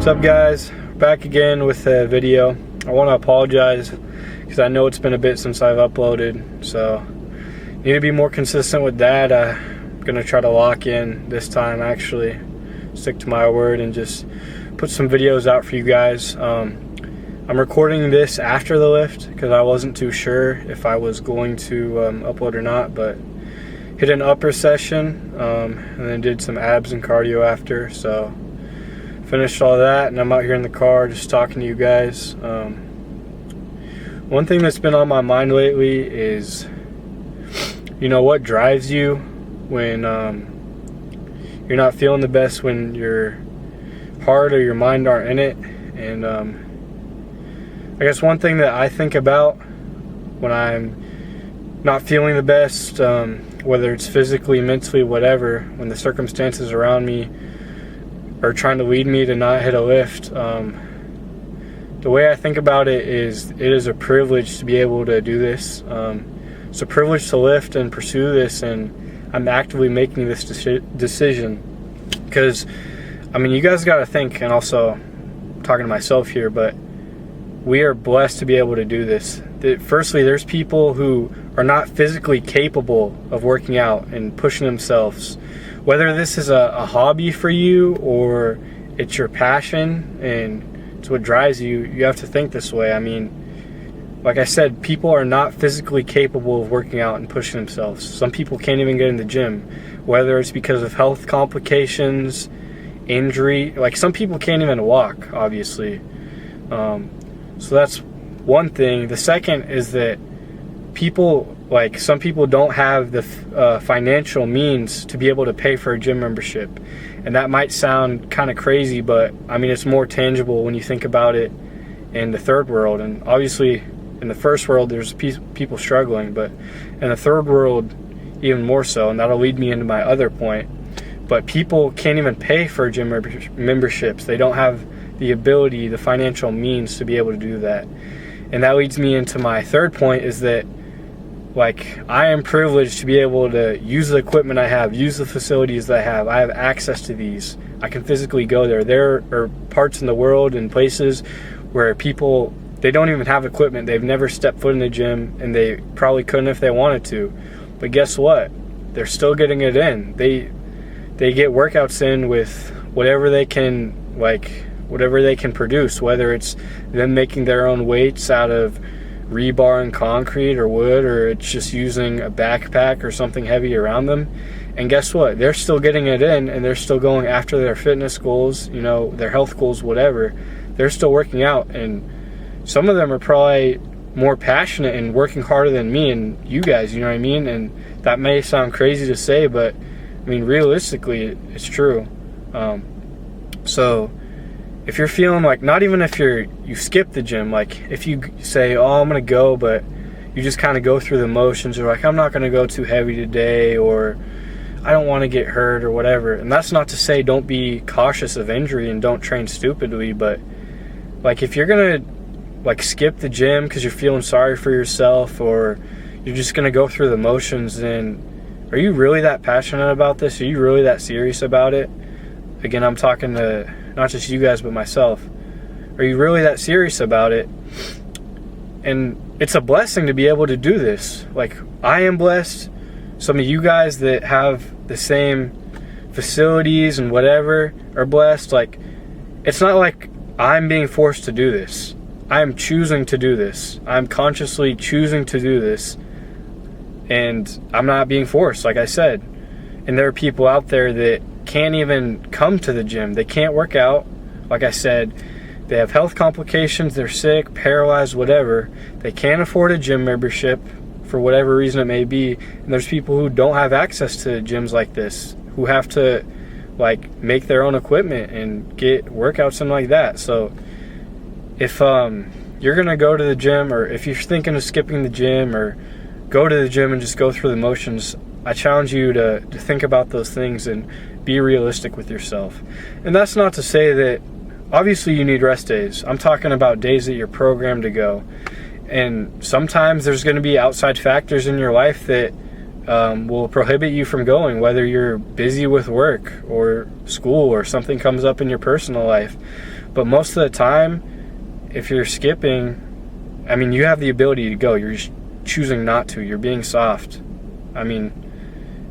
What's up, guys? Back again with a video. I want to apologize because I know it's been a bit since I've uploaded, so need to be more consistent with that. I'm gonna try to lock in this time, actually stick to my word and just put some videos out for you guys. I'm recording this after the lift because I wasn't too sure if I was going to upload or not, but hit an upper session and then did some abs and cardio after, so finished all that and I'm out here in the car just talking to you guys. One thing that's been on my mind lately is, you know, what drives you when you're not feeling the best, when your heart or your mind aren't in it. And I guess one thing that I think about when I'm not feeling the best, whether it's physically, mentally, whatever, when the circumstances around me are trying to lead me to not hit a lift, the way I think about it is a privilege to be able to do this. It's a privilege to lift and pursue this, and I'm actively making this decision because, I mean, you guys got to think, and also I'm talking to myself here, but we are blessed to be able to do this. Firstly, there's people who are not physically capable of working out and pushing themselves. Whether this is a hobby for you or it's your passion and it's what drives you, you have to think this way. I mean, like I said, people are not physically capable of working out and pushing themselves. Some people can't even get in the gym, whether it's because of health complications, injury. Like, some people can't even walk, obviously. So that's one thing. The second is that people, like, some people don't have the financial means to be able to pay for a gym membership. And that might sound kind of crazy, but I mean, it's more tangible when you think about it in the third world. And obviously in the first world there's people struggling, but in the third world even more so, and that'll lead me into my other point. But people can't even pay for gym memberships. They don't have the ability, the financial means to be able to do that. And that leads me into my third point, is that, like, I am privileged to be able to use the equipment I have, use the facilities that I have. I have access to these. I can physically go there. There are parts in the world and places where people, they don't even have equipment. They've never stepped foot in the gym, and they probably couldn't if they wanted to. But guess what? They're still getting it in. They get workouts in with whatever they can, like, whatever they can produce, whether it's them making their own weights out of rebar and concrete or wood, or it's just using a backpack or something heavy around them. And guess what? They're still getting it in, and they're still going after their fitness goals, you know, their health goals, whatever. They're still working out, and some of them are probably more passionate and working harder than me and you guys, you know what I mean? And that may sound crazy to say, but I mean, realistically, it's true. So if you're feeling like, not even if you skip the gym, like if you say, oh, I'm gonna go, but you just kind of go through the motions, or like, I'm not gonna go too heavy today, or I don't want to get hurt or whatever. And that's not to say don't be cautious of injury and don't train stupidly, but like, if you're gonna like skip the gym because you're feeling sorry for yourself, or you're just gonna go through the motions, then are you really that passionate about this? Are you really that serious about it? Again, I'm talking to not just you guys, but myself. Are you really that serious about it? And it's a blessing to be able to do this. Like, I am blessed. Some of you guys that have the same facilities and whatever are blessed. Like, it's not like I'm being forced to do this. I'm choosing to do this. I'm consciously choosing to do this. And I'm not being forced, like I said. And there are people out there that can't even come to the gym. They can't work out. Like I said, they have health complications, they're sick, paralyzed, whatever. They can't afford a gym membership for whatever reason it may be. And there's people who don't have access to gyms like this, who have to, like, make their own equipment and get workouts and like that. So if you're gonna go to the gym, or if you're thinking of skipping the gym, or go to the gym and just go through the motions, I challenge you to think about those things and be realistic with yourself. And that's not to say that obviously you need rest days. I'm talking about days that you're programmed to go. And sometimes there's going to be outside factors in your life that will prohibit you from going, whether you're busy with work or school or something comes up in your personal life. But most of the time, if you're skipping, I mean, you have the ability to go. You're just choosing not to. You're being soft. I mean,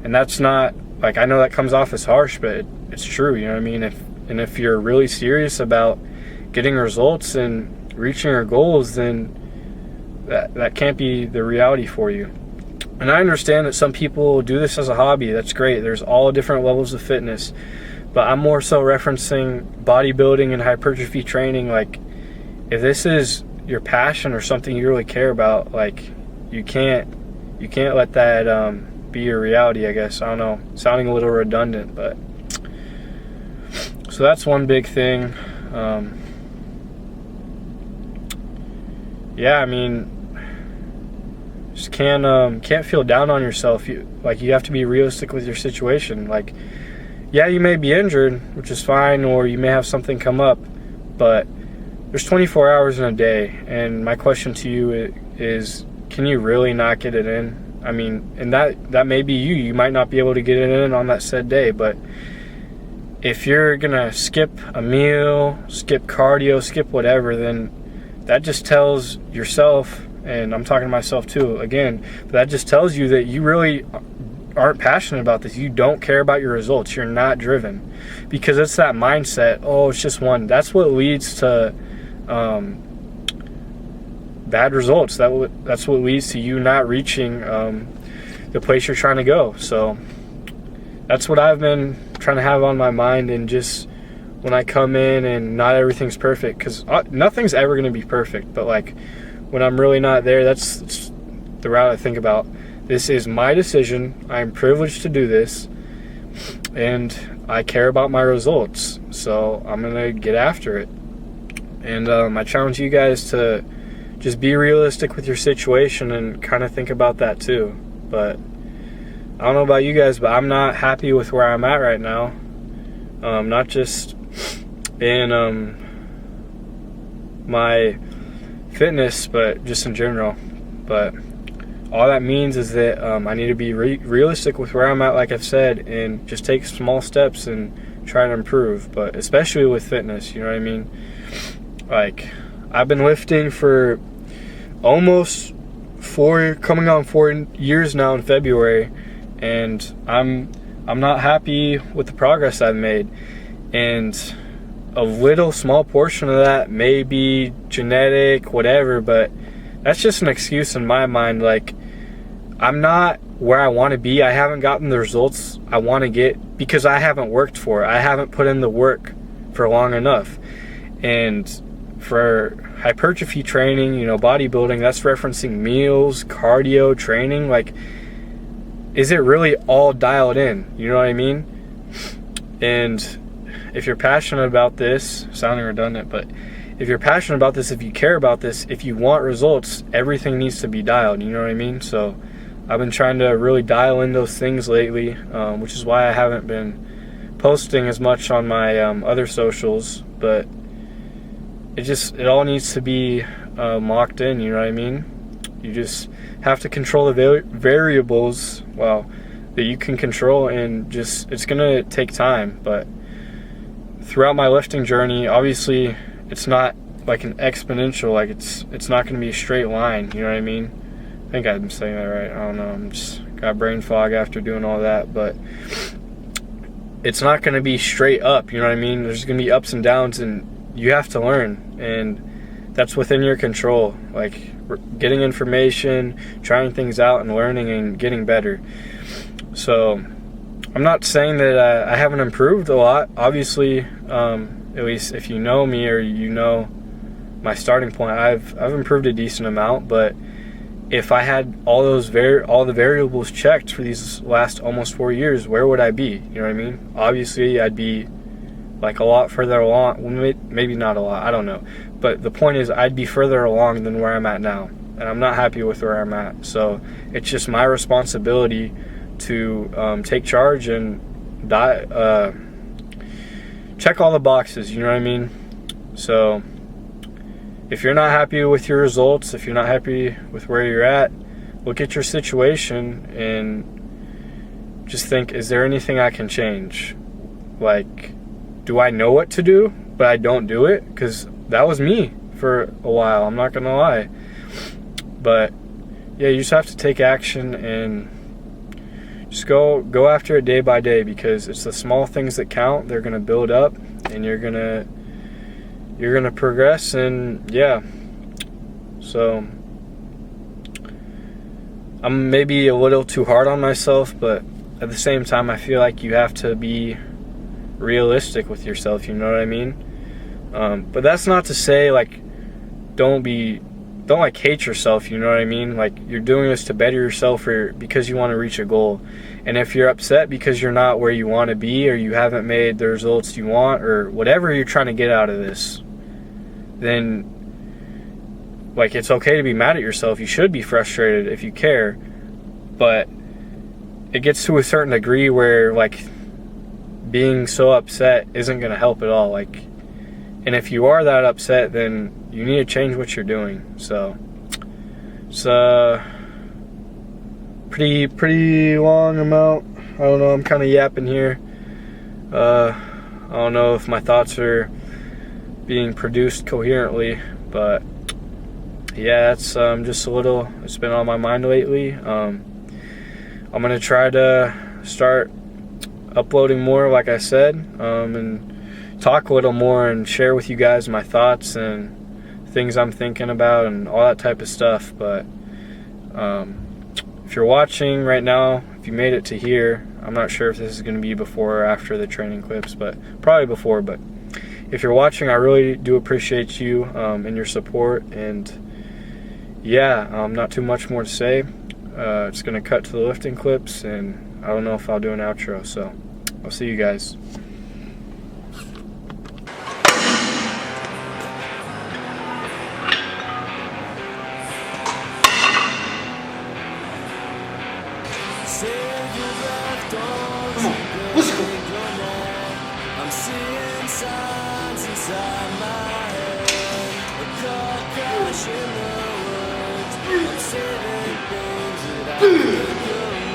and that's not, like, I know that comes off as harsh, but it's true, you know what I mean? If you're really serious about getting results and reaching your goals, then that can't be the reality for you. And I understand that some people do this as a hobby. That's great. There's all different levels of fitness. But I'm more so referencing bodybuilding and hypertrophy training. Like, if this is your passion or something you really care about, like, you can't let that be your reality, I guess. I don't know. Sounding a little redundant, but so that's one big thing. Yeah, I mean, just can't feel down on yourself. You have to be realistic with your situation. Like, yeah, you may be injured, which is fine, or you may have something come up, but there's 24 hours in a day, and my question to you is, can you really not get it in? I mean, and that may be you. You might not be able to get it in on that said day, but if you're gonna skip a meal, skip cardio, skip whatever, then that just tells yourself, and I'm talking to myself too, again, but that just tells you that you really aren't passionate about this. You don't care about your results. You're not driven, because it's that mindset, oh, it's just one. That's what leads to bad results. That's what leads to you not reaching the place you're trying to go. So that's what I've been trying to have on my mind, and just when I come in and not everything's perfect, because nothing's ever going to be perfect, but like when I'm really not there, that's the route I think about. This is my decision. I'm privileged to do this, and I care about my results, so I'm going to get after it. And I challenge you guys to just be realistic with your situation and kind of think about that too. But I don't know about you guys, but I'm not happy with where I'm at right now. Not just in my fitness, but just in general. But all that means is that I need to be realistic with where I'm at, like I've said, and just take small steps and try to improve. But especially with fitness, you know what I mean? Like, I've been lifting for almost coming on 4 years now in February, and I'm not happy with the progress I've made. And a little small portion of that may be genetic, whatever, but that's just an excuse in my mind. Like, I'm not where I want to be. I haven't gotten the results I want to get because I haven't worked for it. I haven't put in the work for long enough. And for hypertrophy training, you know, bodybuilding, that's referencing meals, cardio, training. Like, is it really all dialed in? You know what I mean? And if you're passionate about this, sounding redundant, but if you're passionate about this, if you care about this, if you want results, everything needs to be dialed. You know what I mean? So I've been trying to really dial in those things lately, which is why I haven't been posting as much on my other socials, but it all needs to be locked in. You know what I mean? You just have to control the variables, that you can control, and just, it's gonna take time. But throughout my lifting journey, obviously it's not like an exponential, like it's not gonna be a straight line, you know what I mean? I think I'm saying that right. I don't know, I'm just got brain fog after doing all that, but it's not gonna be straight up, you know what I mean? There's gonna be ups and downs, and you have to learn, and that's within your control. Like, getting information, trying things out, and learning and getting better. So I'm not saying that I haven't improved a lot. Obviously, at least if you know me or you know my starting point, I've improved a decent amount. But if I had all the variables checked for these last almost 4 years, where would I be? You know what I mean? Obviously, I'd be like a lot further along. Well, maybe not a lot, I don't know. But the point is, I'd be further along than where I'm at now, and I'm not happy with where I'm at. So it's just my responsibility to take charge and check all the boxes, you know what I mean? So if you're not happy with your results, if you're not happy with where you're at, look at your situation and just think, is there anything I can change? Like, do I know what to do? but I don't do it, because that was me for a while, I'm not gonna lie. But yeah, you just have to take action and just go after it day by day, because it's the small things that count. They're gonna build up, and you're gonna progress. And yeah, so I'm maybe a little too hard on myself, but at the same time, I feel like you have to be realistic with yourself, you know what I mean? But that's not to say like don't like hate yourself, you know what I mean? Like, you're doing this to better yourself, or because you want to reach a goal. And if you're upset because you're not where you want to be, or you haven't made the results you want, or whatever you're trying to get out of this, then like, it's okay to be mad at yourself. You should be frustrated if you care, but it gets to a certain degree where like being so upset isn't going to help at all. Like, and if you are that upset, then you need to change what you're doing. So it's a pretty long amount. I don't know, I'm kind of yapping here. I don't know if my thoughts are being produced coherently, but yeah, that's just a little, it's been on my mind lately. I'm gonna try to start uploading more, like I said, and talk a little more and share with you guys my thoughts and things I'm thinking about and all that type of stuff. But if you're watching right now, if you made it to here, I'm not sure if this is going to be before or after the training clips, but probably before. But if you're watching, I really do appreciate you and your support. And yeah, not too much more to say. It's going to cut to the lifting clips, and I don't know if I'll do an outro, so I'll see you guys. Let's go. I'm seeing signs inside my head, a car crash in the woods. I'm saving things that I think of me.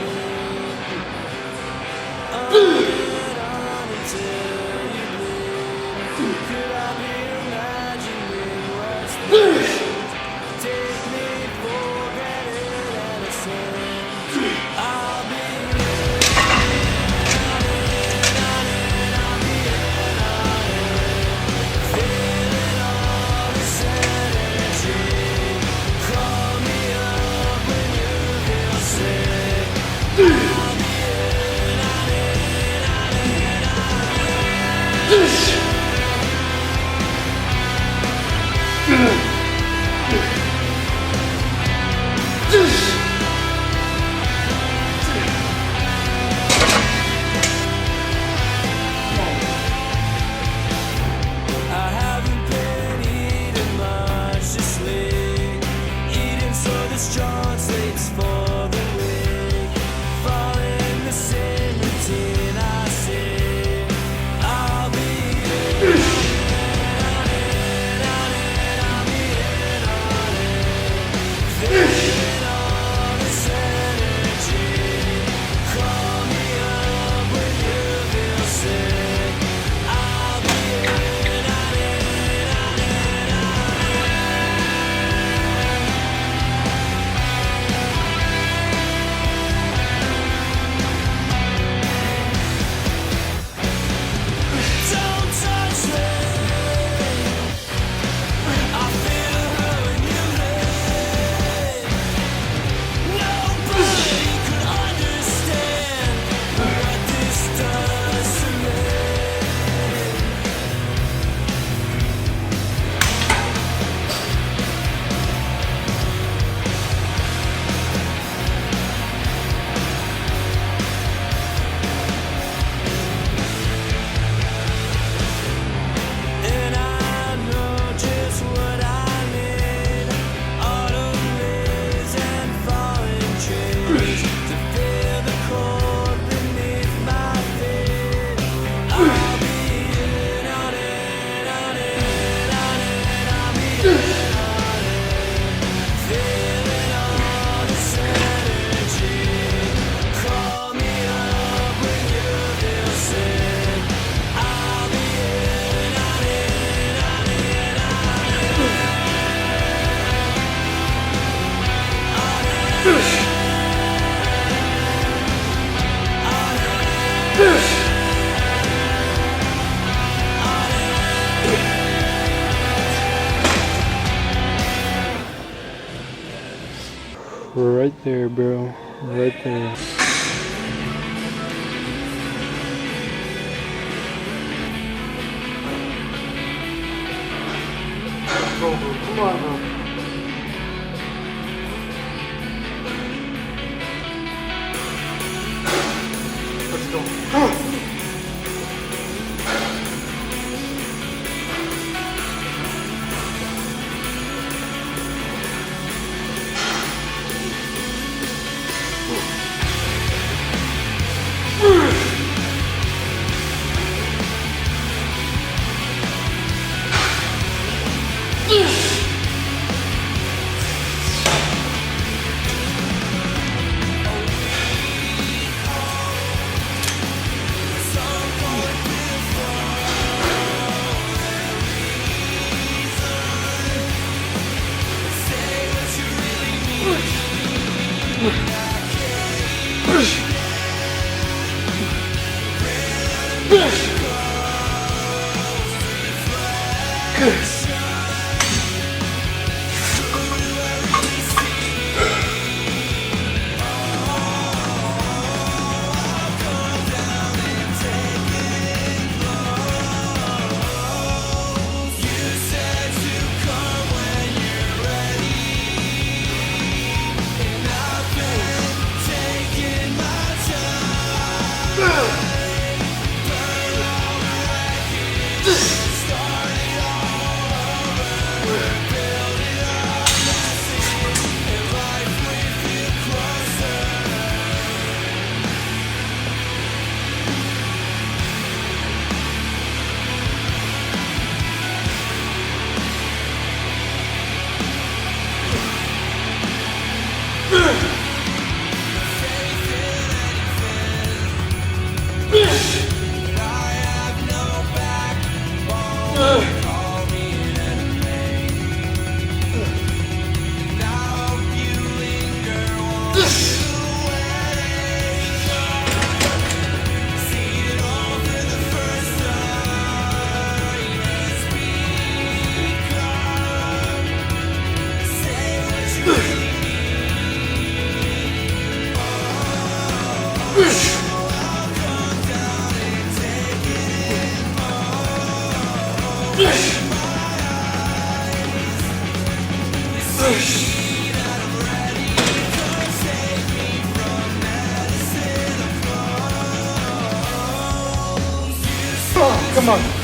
On until you leave. Could I be imagining what's the take me for granted and a sin? I'll be translates for the week. Right there, bro. Right there. Go, bro. Come on, bro. Let's go. Come on. Oh, come on.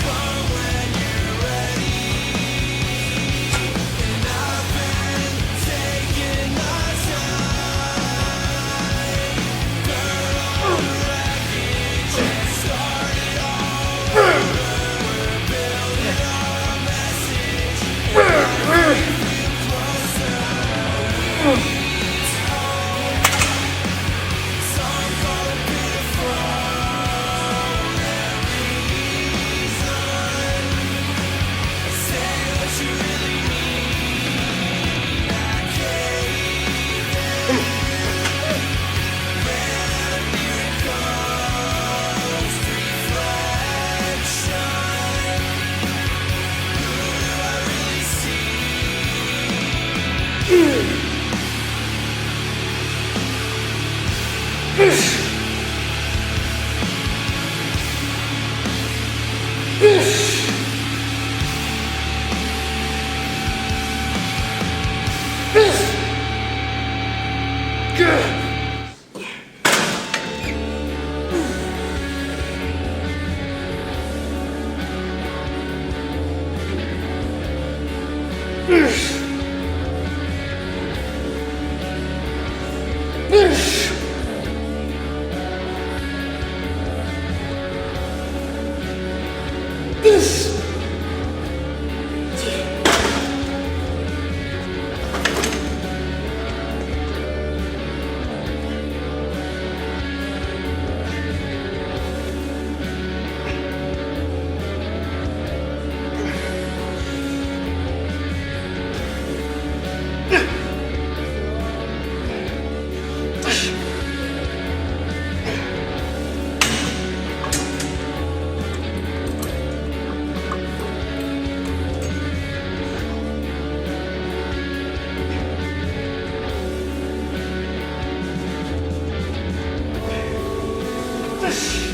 Fish.